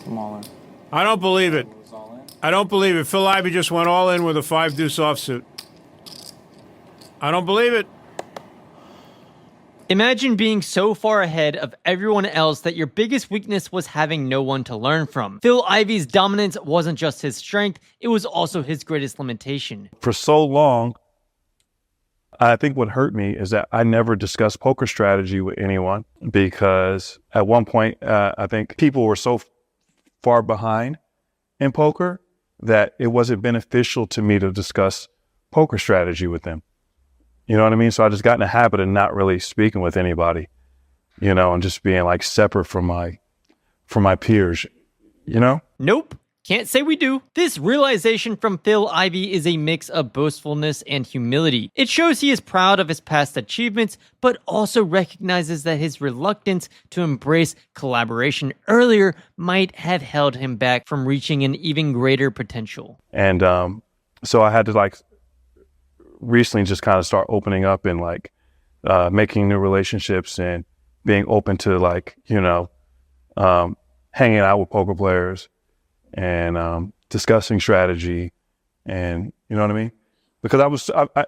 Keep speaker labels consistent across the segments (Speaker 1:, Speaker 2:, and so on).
Speaker 1: I'm all in.
Speaker 2: I don't believe it. I don't believe it. Phil Ivey just went all in with a 5-deuce offsuit. I don't believe it.
Speaker 3: Imagine being so far ahead of everyone else that your biggest weakness was having no one to learn from. Phil Ivey's dominance wasn't just his strength, it was also his greatest limitation.
Speaker 4: For so long, I think what hurt me is that I never discussed poker strategy with anyone, because at one point, I think people were so far behind in poker that it wasn't beneficial to me to discuss poker strategy with them. You know what I mean? So I just got in the habit of not really speaking with anybody, you know, and just being like separate from my peers, you know?
Speaker 3: Nope. Can't say we do. This realization from Phil Ivey is a mix of boastfulness and humility. It shows he is proud of his past achievements, but also recognizes that his reluctance to embrace collaboration earlier might have held him back from reaching an even greater potential.
Speaker 4: And so I had to like recently just kind of start opening up and like making new relationships and being open to like, you know, hanging out with poker players and discussing strategy, and you know what I mean? Because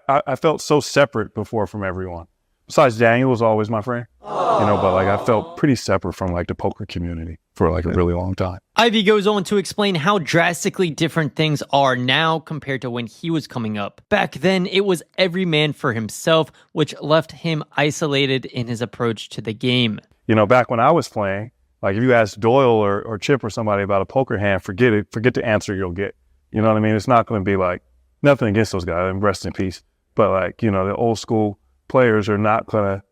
Speaker 4: I felt so separate before from everyone. Besides, Daniel was always my friend, you know, but like I felt pretty separate from like the poker community for like a really long time.
Speaker 3: Ivey goes on to explain how drastically different things are now compared to when he was coming up. Back then, it was every man for himself, which left him isolated in his approach to the game.
Speaker 4: You know, back when I was playing, like if you ask Doyle or Chip or somebody about a poker hand, forget it. Forget the answer you'll get. You know what I mean? It's not going to be like, nothing against those guys, and rest in peace. But like, you know, the old school players are not going to,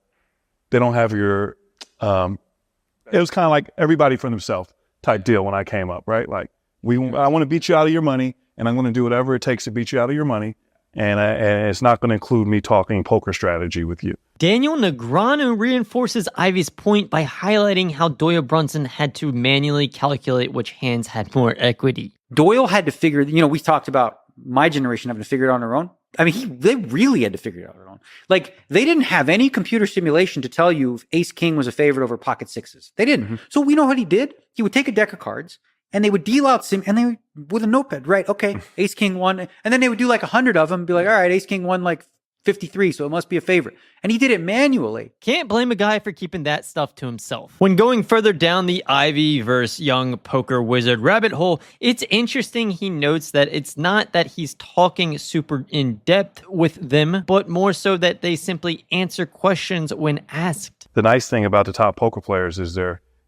Speaker 4: they don't have your, it was kind of like everybody for themselves type deal when I came up, right? Like, I want to beat you out of your money, and I'm going to do whatever it takes to beat you out of your money. And it's not going to include me talking poker strategy with you.
Speaker 3: Daniel Negreanu reinforces Ivey's point by highlighting how Doyle Brunson had to manually calculate which hands had more equity.
Speaker 5: Doyle had to figure, you know, we talked about my generation having to figure it out on their own. I mean, they really had to figure it out on their own. Like, they didn't have any computer simulation to tell you if ace king was a favorite over pocket sixes. They didn't. Mm-hmm. So we know what he did. He would take a deck of cards, and they would deal out and they with a notepad, right? Okay, ace king won, and then they would do like 100 of them, and be like, all right, ace king won like 53, so it must be a favorite. And he did it manually.
Speaker 3: Can't blame a guy for keeping that stuff to himself. When going further down the Ivey versus young poker wizard rabbit hole, it's interesting he notes that it's not that he's talking super in depth with them, but more so that they simply answer questions when asked.
Speaker 4: The nice thing about the top poker players is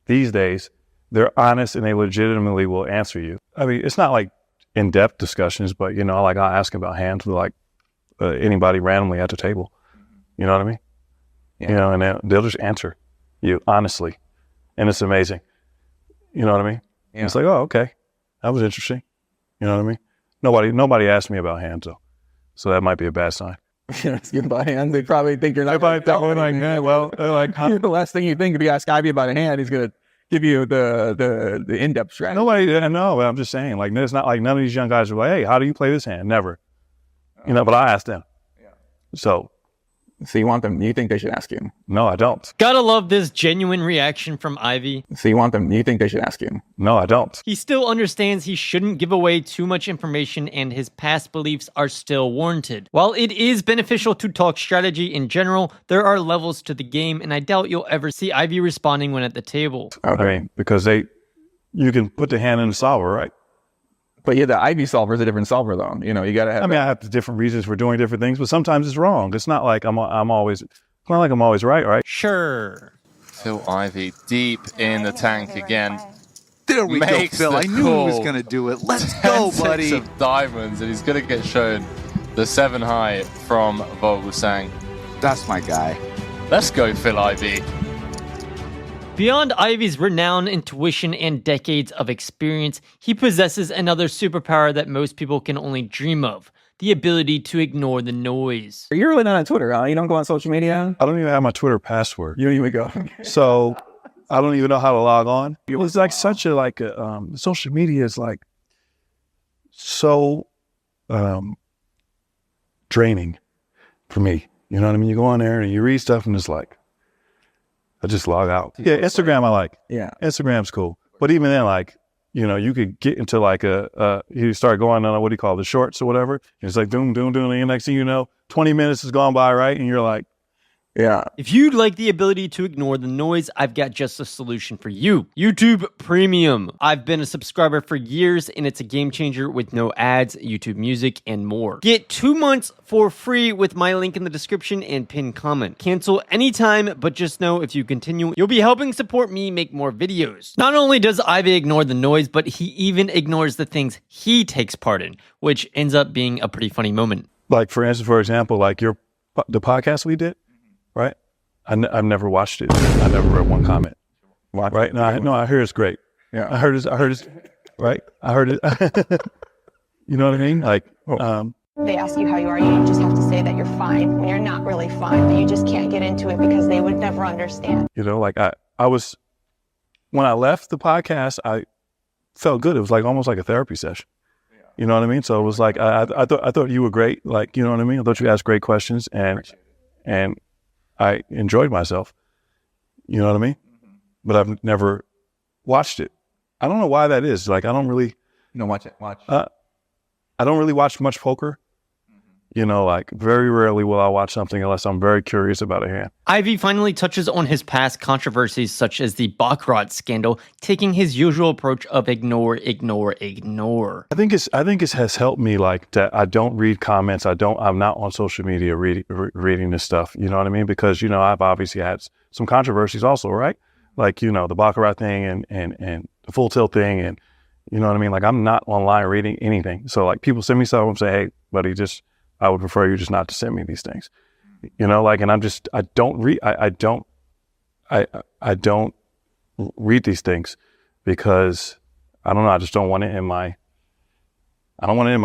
Speaker 4: these days, they're honest and they legitimately will answer you. I mean, it's not like in-depth discussions, but you know, like I'll ask about hands with like anybody randomly at the table. You know what I mean? Yeah. You know, and they'll just answer you honestly. And it's amazing. You know what I mean? Yeah. It's like, oh, okay. That was interesting. You know what I mean? Nobody asked me about hands though. So that might be a bad sign.
Speaker 1: You're asking about hands. They probably think you're not.
Speaker 4: They probably think like, yeah, well, they're like, huh?
Speaker 1: The last thing you think if you ask Ivey about a hand, he's going to give you the in-depth strategy.
Speaker 4: Nobody, I know, but I'm just saying, like, it's not like none of these young guys are like, hey, how do you play this hand? Never. You know, but I asked them. Yeah. So
Speaker 1: you want them, you think they should ask you?
Speaker 4: No, I don't.
Speaker 3: Gotta love this genuine reaction from Ivey.
Speaker 1: So you want them, you think they should ask you?
Speaker 4: No, I don't.
Speaker 3: He still understands he shouldn't give away too much information and his past beliefs are still warranted. While it is beneficial to talk strategy in general, there are levels to the game, and I doubt you'll ever see Ivey responding when at the table.
Speaker 4: Okay. I mean, because you can put the hand in the solver, right?
Speaker 1: But yeah, the Ivey solver is a different solver, though. You know, you got to have.
Speaker 4: I mean, I have the different reasons for doing different things, but sometimes it's wrong. It's not like I'm always right, right?
Speaker 3: Sure.
Speaker 6: Phil Ivey deep in the tank again.
Speaker 7: There we go, Phil. I knew he was going to do it. Let's go, buddy.
Speaker 6: 10-6 of diamonds, and he's going to get shown the 7 high from Vogelsang.
Speaker 7: That's my guy.
Speaker 6: Let's go, Phil Ivey.
Speaker 3: Beyond Ivey's renown, intuition, and decades of experience, he possesses another superpower that most people can only dream of: the ability to ignore the noise.
Speaker 1: You're really not on Twitter, huh? You don't go on social media?
Speaker 4: I don't even have my Twitter password.
Speaker 1: You don't even go.
Speaker 4: So I don't even know how to log on. It was like such a social media is like so draining for me. You know what I mean? You go on there and you read stuff and it's like, I just log out. Yeah, Instagram I like.
Speaker 1: Yeah.
Speaker 4: Instagram's cool. But even then, like, you could get into like you start going on what do you call it, the shorts or whatever. It's like doom, doom, doom. And the next thing you know, 20 minutes has gone by, right? And you're like,
Speaker 1: Yeah.
Speaker 3: If you'd like the ability to ignore the noise, I've got just a solution for you. YouTube Premium. I've been a subscriber for years, and it's a game changer with no ads, YouTube Music, and more. Get 2 months for free with my link in the description and pinned comment. Cancel anytime, but just know if you continue, you'll be helping support me make more videos. Not only does Ivey ignore the noise, but he even ignores the things he takes part in, which ends up being a pretty funny moment.
Speaker 4: like for example, like the podcast we did, right? I've never watched it. I never read one comment. Right? No, I heard it's great.
Speaker 1: Yeah.
Speaker 4: I heard it's right. I heard it. You know what I mean? Like,
Speaker 8: They ask you how you are, you just have to say that you're fine when you're not really fine, but you just can't get into it because they would never understand.
Speaker 4: like I was, when I left the podcast, I felt good. It was like almost like a therapy session. You know what I mean? So it was like, I thought you were great. Like, you know what I mean? I thought you asked great questions and I enjoyed myself. You know what I mean? But I've never watched it. I don't know why that is. Like, I don't really.
Speaker 1: No, watch it. Watch.
Speaker 4: I don't really watch much poker. You know, like very rarely will I watch something unless I'm very curious about a hand.
Speaker 3: Ivey finally touches on his past controversies such as the Baccarat scandal, taking his usual approach of ignore.
Speaker 4: I think it has helped me like that. I don't read comments. I'm not on social media reading this stuff. You know what I mean? Because, you know, I've obviously had some controversies also, right? Like, you know, the Baccarat thing and the full tilt thing. And you know what I mean? Like, I'm not online reading anything. So like people send me stuff and say, hey, buddy, I would prefer you just not to send me these things, you know, like, and I don't read these things because I don't know. I just don't want it in my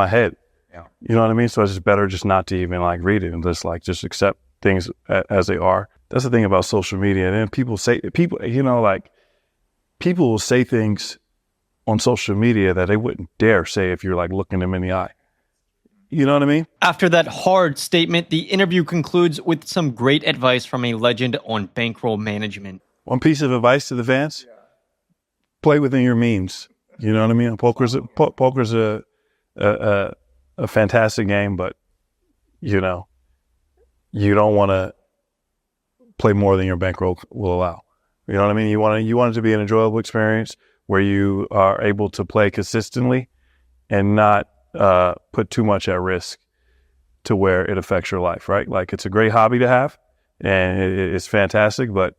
Speaker 4: head.
Speaker 1: Yeah.
Speaker 4: You know what I mean? So it's just better just not to even like read it and just accept things as they are. That's the thing about social media. And then people will say things on social media that they wouldn't dare say if you're like looking them in the eye. You know what I mean?
Speaker 3: After that hard statement, the interview concludes with some great advice from a legend on bankroll management.
Speaker 4: One piece of advice to the fans: play within your means. You know what I mean? Poker's a fantastic game, but you know, you don't want to play more than your bankroll will allow. You know what I mean? You want it to be an enjoyable experience where you are able to play consistently and not put too much at risk to where it affects your life, right? Like, it's a great hobby to have and it's fantastic, but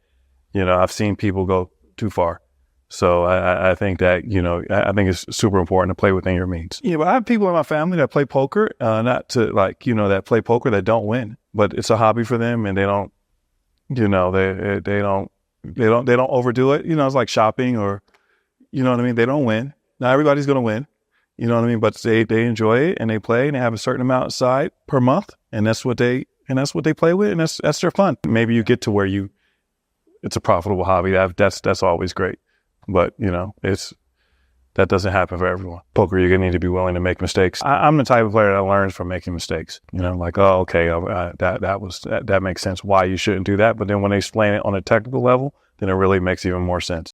Speaker 4: you know, I've seen people go too far. So I think that, you know, I think it's super important to play within your means. Yeah, but I have people in my family that play poker, not to like, you know, that play poker that don't win, but it's a hobby for them and they don't, you know, they don't overdo it. You know, it's like shopping or, you know what I mean? They don't win. Not everybody's going to win. You know what I mean? But they enjoy it and they play and they have a certain amount aside per month, and that's what they play with, and that's their fun. Maybe you get to where it's a profitable hobby. That's always great. But you know, that doesn't happen for everyone. Poker, you're gonna need to be willing to make mistakes. I'm the type of player that learns from making mistakes. You know, like, oh, okay, that makes sense why you shouldn't do that. But then when they explain it on a technical level, then it really makes even more sense.